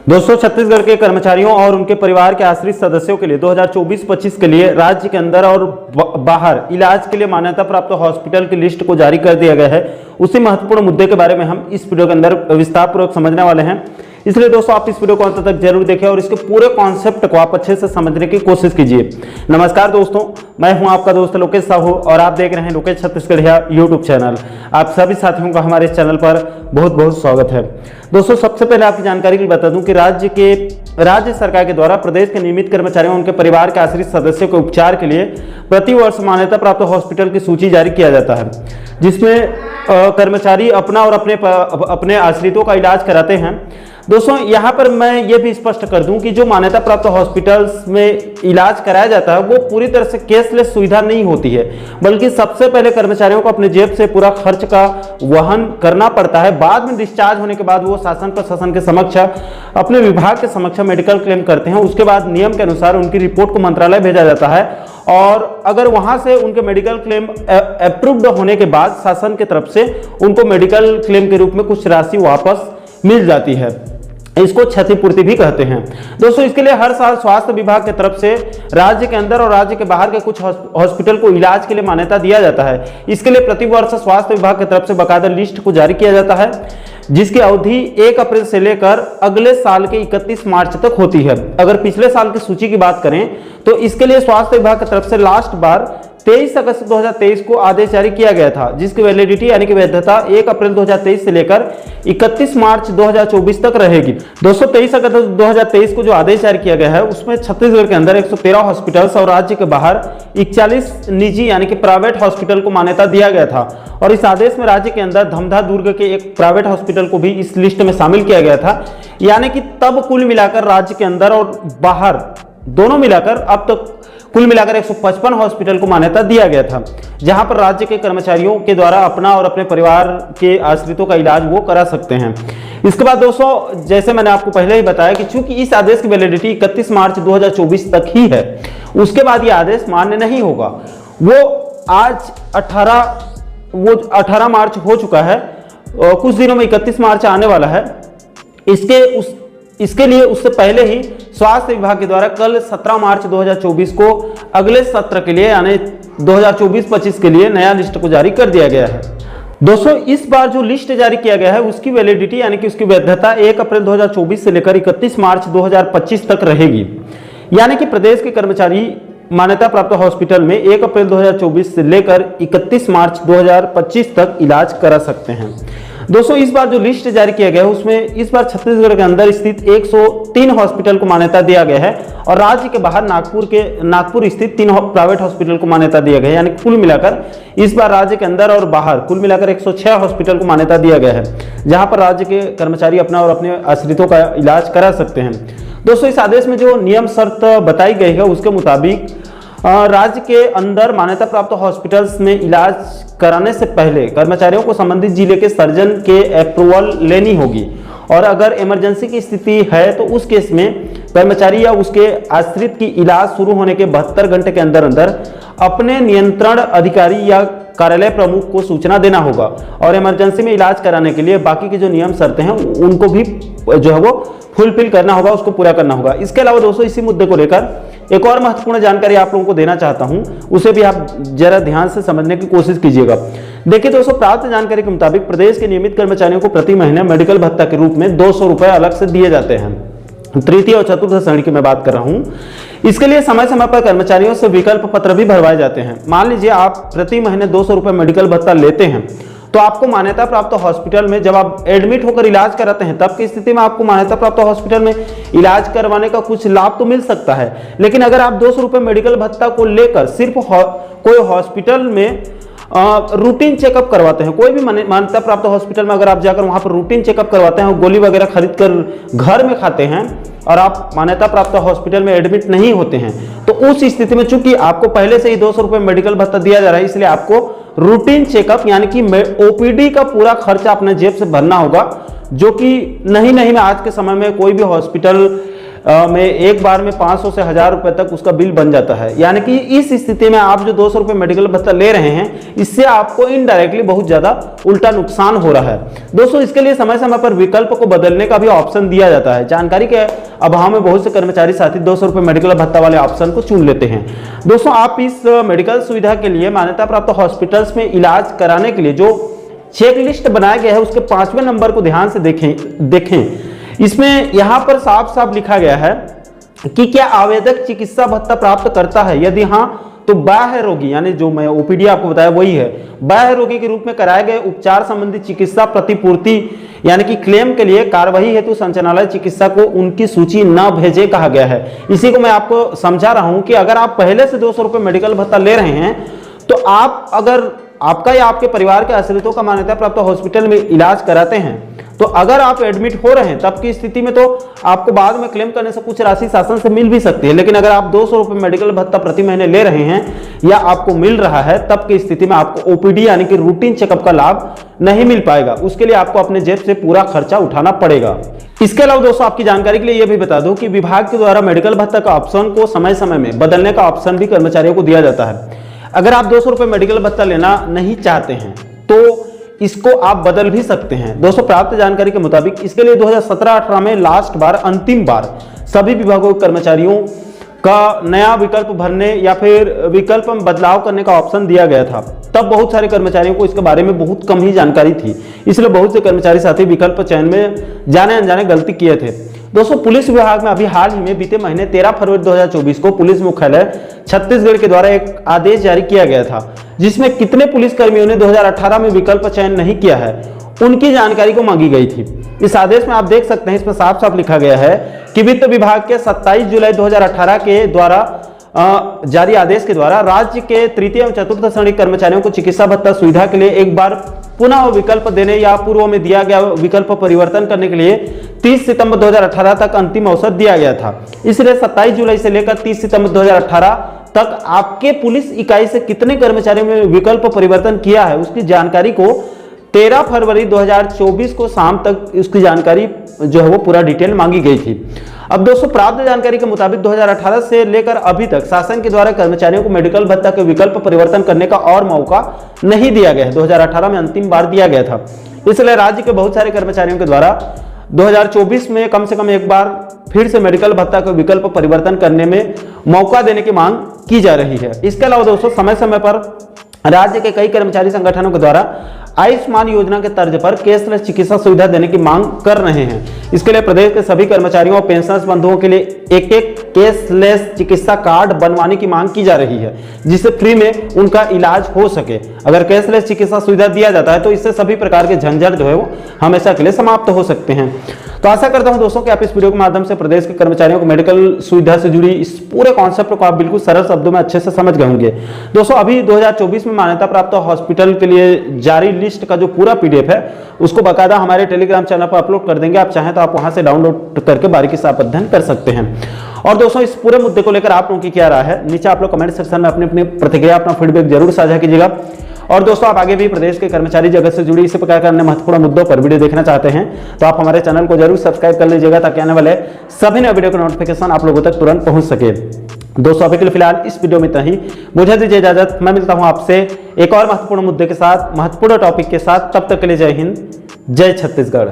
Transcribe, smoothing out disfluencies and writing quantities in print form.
दोस्तों, छत्तीसगढ़ के कर्मचारियों और उनके परिवार के आश्रित सदस्यों के लिए 2024-25 के लिए राज्य के अंदर और बाहर इलाज के लिए मान्यता प्राप्त हॉस्पिटल की लिस्ट को जारी कर दिया गया है। उसी महत्वपूर्ण मुद्दे के बारे में हम इस वीडियो के अंदर विस्तार पूर्वक समझने वाले हैं। इसलिए दोस्तों, आप इस वीडियो को अंत तक जरूर देखें और इसके पूरे कॉन्सेप्ट को आप अच्छे से समझने की कोशिश कीजिए। नमस्कार दोस्तों, मैं हूं आपका दोस्त लोकेश साहू और आप देख रहे हैं लोकेश छत्तीसगढ़िया यूट्यूब चैनल। आप सभी साथियों का हमारे इस चैनल पर बहुत बहुत स्वागत है। दोस्तों, सबसे पहले आपकी जानकारी के लिए बता दूं कि राज्य सरकार के द्वारा प्रदेश के नियमित कर्मचारियों उनके परिवार के आश्रित सदस्यों के उपचार के लिए प्रतिवर्ष मान्यता प्राप्त हॉस्पिटल की सूची जारी किया जाता है, जिसमें कर्मचारी अपना और अपने आश्रितों का इलाज कराते हैं। दोस्तों, यहाँ पर मैं ये भी स्पष्ट कर दूं कि जो मान्यता प्राप्त हॉस्पिटल्स में इलाज कराया जाता है वो पूरी तरह से कैशलेस सुविधा नहीं होती है, बल्कि सबसे पहले कर्मचारियों को अपने जेब से पूरा खर्च का वहन करना पड़ता है। बाद में डिस्चार्ज होने के बाद वो शासन प्रशासन के समक्ष, अपने विभाग के समक्ष मेडिकल क्लेम करते हैं। उसके बाद नियम के अनुसार उनकी रिपोर्ट को मंत्रालय भेजा जाता है और अगर वहां से उनके मेडिकल क्लेम अप्रूव्ड होने के बाद शासन की तरफ से उनको मेडिकल क्लेम के रूप में कुछ राशि वापस मिल जाती है। इसको क्षतिपूर्ति भी कहते हैं। दोस्तों, इसके लिए हर साल स्वास्थ्य विभाग की तरफ से राज्य के अंदर और राज्य के बाहर के कुछ हॉस्पिटल को इलाज के लिए मान्यता दिया जाता है। इसके लिए प्रतिवर्ष स्वास्थ्य विभाग की तरफ से बकायदा लिस्ट को जारी किया जाता है, जिसकी अवधि 1 अप्रैल से लेकर अगले साल के 31 मार्च तक होती है। अगर पिछले साल की सूची की बात करें तो इसके लिए स्वास्थ्य विभाग की तरफ से लास्ट बार 23 अगस्त 2023 को आदेश जारी किया गया था, जिसकी वैलिडिटी यानी कि वैधता 1 अप्रैल 2023 से लेकर 31 मार्च 2024 तक रहेगी। दोस्तों, 23 अगस्त 2023 को जो आदेश जारी किया गया है उसमें छत्तीसगढ़ के अंदर 113 हॉस्पिटल्स और राज्य के बाहर 41 निजी यानी कि प्राइवेट हॉस्पिटल को मान्यता दिया गया था। और इस आदेश में राज्य के अंदर धमधा दुर्ग के एक प्राइवेट हॉस्पिटल को भी इस लिस्ट में शामिल किया गया था। यानी कि तब कुल मिलाकर राज्य के अंदर और बाहर दोनों मिलाकर अब तक कुल मिलाकर 155 हॉस्पिटल को मान्यता दिया गया था, जहां पर राज्य के कर्मचारियों के द्वारा अपना और अपने परिवार के आश्रितों का इलाज वो करा सकते हैं। इसके बाद दोस्तों, जैसे मैंने आपको पहले ही बताया कि चूंकि इस आदेश की वैलिडिटी 31 मार्च 2024 तक ही है, उसके बाद ये आदेश मान्य नहीं होगा। वो आज 18 मार्च हो चुका है, कुछ दिनों में 31 मार्च आने वाला है। इसके लिए उससे पहले ही स्वास्थ्य विभाग के द्वारा कल 17 मार्च 2024 को अगले सत्र के लिए यानी 2024-25 के लिए नया लिस्ट को जारी कर दिया गया है। दोस्तों, इस बार जो लिस्ट जारी किया गया है उसकी वैलिडिटी यानी कि उसकी वैधता 1 अप्रैल 2024 से लेकर 31 मार्च 2025 तक रहेगी। यानी कि प्रदेश के कर्मचारी मान्यता प्राप्त हॉस्पिटल में 1 अप्रैल 2024 से लेकर 31 मार्च 2025 तक इलाज करा सकते हैं। दोस्तों, इस बार जो लिस्ट जारी किया गया है उसमें इस बार छत्तीसगढ़ के अंदर स्थित 103 हॉस्पिटल को मान्यता दिया गया है और राज्य के बाहर नागपुर स्थित 3 प्राइवेट हॉस्पिटल को मान्यता दिया गया है। यानी कुल मिलाकर इस बार राज्य के अंदर और बाहर कुल मिलाकर 106 हॉस्पिटल को मान्यता दिया गया है, जहां पर राज्य के कर्मचारी अपना और अपने आश्रितों का इलाज करा सकते हैं। दोस्तों, इस आदेश में जो नियम शर्त बताई गई है उसके मुताबिक राज्य के अंदर मान्यता प्राप्त हॉस्पिटल्स में इलाज कराने से पहले कर्मचारियों को संबंधित जिले के सर्जन के अप्रूवल लेनी होगी और अगर इमरजेंसी की स्थिति है तो उस केस में कर्मचारी या उसके आश्रित की इलाज शुरू होने के 72 घंटे के अंदर अंदर अपने नियंत्रण अधिकारी या कार्यालय प्रमुख को सूचना देना होगा और इमरजेंसी में इलाज कराने के लिए बाकी के जो नियम शर्तें हैं उनको भी जो है वो फुलफिल करना होगा, उसको पूरा करना होगा। इसके अलावा दोस्तों, इसी मुद्दे को लेकर एक और महत्वपूर्ण जानकारी आप लोगों को देना चाहता हूं, उसे भी आप जरा ध्यान से समझने की कोशिश कीजिएगा। देखिए दोस्तों, प्राप्त जानकारी के मुताबिक प्रदेश के नियमित कर्मचारियों को प्रति महीने मेडिकल भत्ता के रूप में 200 रुपए अलग से दिए जाते हैं। तृतीय और चतुर्थ श्रेणी की मैं बात कर रहा हूं। इसके लिए समय समय पर कर्मचारियों से विकल्प पत्र भी भरवाए जाते हैं। मान लीजिए आप प्रति महीने 200 रुपए मेडिकल भत्ता लेते हैं तो आपको मान्यता प्राप्त हॉस्पिटल में जब आप एडमिट होकर इलाज कराते हैं तब की स्थिति में आपको मान्यता प्राप्त हॉस्पिटल में इलाज करवाने का कुछ लाभ तो मिल सकता है। लेकिन अगर आप 200 रुपए मेडिकल भत्ता को लेकर सिर्फ कोई हॉस्पिटल में रूटीन चेकअप करवाते हैं, कोई भी मान्यता प्राप्त हॉस्पिटल में अगर आप जाकर वहां पर रूटीन चेकअप करवाते हैं, गोली वगैरह खरीद कर घर में खाते हैं और आप मान्यता प्राप्त हॉस्पिटल में एडमिट नहीं होते हैं, तो उस स्थिति में चूंकि आपको पहले से ही 200 रुपए मेडिकल भत्ता दिया जा रहा है, इसलिए आपको रूटीन चेकअप यानी कि ओपीडी का पूरा खर्चा अपने जेब से भरना होगा, जो कि नहीं में आज के समय में कोई भी हॉस्पिटल में एक बार में 500 से 1000 रुपए तक उसका बिल बन जाता है। यानी कि इस स्थिति में आप जो 200 रुपए मेडिकल भत्ता ले रहे हैं, इससे आपको इनडायरेक्टली बहुत ज्यादा उल्टा नुकसान हो रहा है। दोस्तों, इसके लिए समय समय पर विकल्प को बदलने का भी ऑप्शन दिया जाता है। जानकारी के अभाव में बहुत से कर्मचारी साथी 200 रुपए मेडिकल भत्ता वाले ऑप्शन को चुन लेते हैं। दोस्तों, आप इस मेडिकल सुविधा के लिए मान्यता प्राप्त हॉस्पिटल्स में इलाज कराने के लिए जो चेक लिस्ट बनाया गया है, उसके 5वें नंबर को ध्यान से देखें। इसमें यहां पर साफ साफ लिखा गया है कि क्या आवेदक चिकित्सा भत्ता प्राप्त करता है, यदि हां तो बाह्य रोगी, यानी जो मैं ओपीडी आपको बताया वही है, बाह्य रोगी के रूप में कराए गए उपचार संबंधी चिकित्सा प्रतिपूर्ति यानी कि क्लेम के लिए कार्यवाही हेतु संचालनालय चिकित्सा को उनकी सूची न भेजे कहा गया है। इसी को मैं आपको समझा रहा हूं कि अगर आप पहले से 200 रुपए मेडिकल भत्ता ले रहे हैं, तो आप अगर आपका या आपके परिवार के आश्रितों का मान्यता प्राप्त हॉस्पिटल में इलाज कराते हैं, तो अगर आप एडमिट हो रहे हैं तब की स्थिति में तो आपको बाद में क्लेम करने से कुछ राशि शासन से मिल भी सकती है। लेकिन अगर आप 200 रुपए मेडिकल भत्ता प्रति महीने ले रहे हैं या आपको मिल रहा है, तब की स्थिति में आपको ओपीडी यानी कि रूटीन चेकअप का लाभ नहीं मिल पाएगा। उसके लिए आपको अपने जेब से पूरा खर्चा उठाना पड़ेगा। इसके अलावा दोस्तों, आपकी जानकारी के लिए यह भी बता दूं कि विभाग के द्वारा मेडिकल भत्ता का ऑप्शन को समय समय में बदलने का ऑप्शन भी कर्मचारियों को दिया जाता है। अगर आप 200 रुपए मेडिकल भत्ता लेना नहीं चाहते हैं तो इसको आप बदल भी सकते हैं। दोस्तों, प्राप्त जानकारी के मुताबिक इसके लिए 2017-18 में लास्ट बार, अंतिम बार सभी विभागों के कर्मचारियों का नया विकल्प भरने या फिर विकल्प में बदलाव करने का ऑप्शन दिया गया था। तब बहुत सारे कर्मचारियों को इसके बारे में बहुत कम ही जानकारी थी, इसलिए बहुत से कर्मचारी साथी विकल्प चयन में जाने अनजाने गलती किए थे। दोस्तों, पुलिस विभाग में अभी हाल ही में बीते महीने 13 फरवरी 2024 को पुलिस मुख्यालय छत्तीसगढ़ के द्वारा एक आदेश जारी किया गया था, जिसमें कितने पुलिस कर्मियों ने 2018 में विकल्प चयन नहीं किया है, उनकी जानकारी को मांगी गई थी। इस आदेश में आप देख सकते हैं, इसमें साफ साफ लिखा गया है कि वित्त विभाग के 27 जुलाई 2018 के द्वारा जारी आदेश के द्वारा राज्य के तृतीय एवं चतुर्थ श्रेणी कर्मचारियों को चिकित्सा भत्ता सुविधा के लिए एक बार पुनः विकल्प देने या पूर्व में दिया गया विकल्प परिवर्तन करने के लिए 30 सितंबर 2018 तक अंतिम अवसर दिया गया था। इसलिए 27 जुलाई से लेकर 30 सितंबर 2018 तक आपके पुलिस इकाई से कितने कर्मचारियों में विकल्प परिवर्तन किया है, उसकी जानकारी को 13 फरवरी 2024 को शाम तक उसकी जानकारी जो है वो पूरा डिटेल मांगी गई थी। अब दोस्तों, प्राप्त जानकारी के मुताबिक 2018 से लेकर अभी तक शासन के द्वारा कर्मचारियों को मेडिकल भत्ता के विकल्प परिवर्तन करने का और मौका नहीं दिया गया है। 2018 में अंतिम बार दिया गया था, इसलिए राज्य के बहुत सारे कर्मचारियों के द्वारा 2024 में कम से कम एक बार फिर से मेडिकल भत्ता का विकल्प परिवर्तन करने में मौका देने की मांग की जा रही है। इसके अलावा दोस्तों, समय समय पर राज्य के कई कर्मचारी संगठनों के द्वारा आयुष्मान योजना के तर्ज पर कैशलेस चिकित्सा सुविधा देने की मांग कर रहे हैं। इसके लिए प्रदेश के सभी कर्मचारियों और पेंशनर्स बंधुओं के लिए एक एक कैशलेस चिकित्सा कार्ड बनवाने की मांग की जा रही है, जिससे फ्री में उनका इलाज हो सके। अगर कैशलेस चिकित्सा सुविधा दिया जाता है तो इससे सभी प्रकार के झंझट जो है वो हमेशा के लिए समाप्त हो सकते हैं। तो आशा करता हूं दोस्तों कि आप इस वीडियो के माध्यम से प्रदेश के कर्मचारियों को मेडिकल सुविधा से जुड़ी इस पूरे कॉन्सेप्ट को आप बिल्कुल सरल शब्दों में अच्छे से समझ गए होंगे। दोस्तों, अभी 2024 में मान्यता प्राप्त हॉस्पिटल के लिए जारी लिस्ट का जो पूरा पीडीएफ है उसको बाकायदा हमारे टेलीग्राम चैनल पर अपलोड कर देंगे। आप चाहें तो आप वहां से डाउनलोड करके बारीकी से आप अध्ययन कर सकते हैं। और दोस्तों, इस पूरे मुद्दे को लेकर आप लोगों की क्या राय है, नीचे आप लोग कमेंट सेक्शन में अपनी अपनी प्रतिक्रिया, अपना फीडबैक जरूर साझा कीजिएगा। और दोस्तों, आप आगे भी प्रदेश के कर्मचारी जगत से जुड़ी इसी प्रकार के अन्य महत्वपूर्ण मुद्दों पर वीडियो देखना चाहते हैं तो आप हमारे चैनल को जरूर सब्सक्राइब कर लीजिएगा, ताकि आने वाले सभी नए वीडियो का नोटिफिकेशन आप लोगों तक तुरंत पहुंच सके। दोस्तों, अभी के लिए फिलहाल इस वीडियो में इतना ही। मुझे दीजिए इजाजत, मैं मिलता हूं आपसे एक और महत्वपूर्ण मुद्दे के साथ, महत्वपूर्ण टॉपिक के साथ। तब तक के लिए जय हिंद, जय छत्तीसगढ़।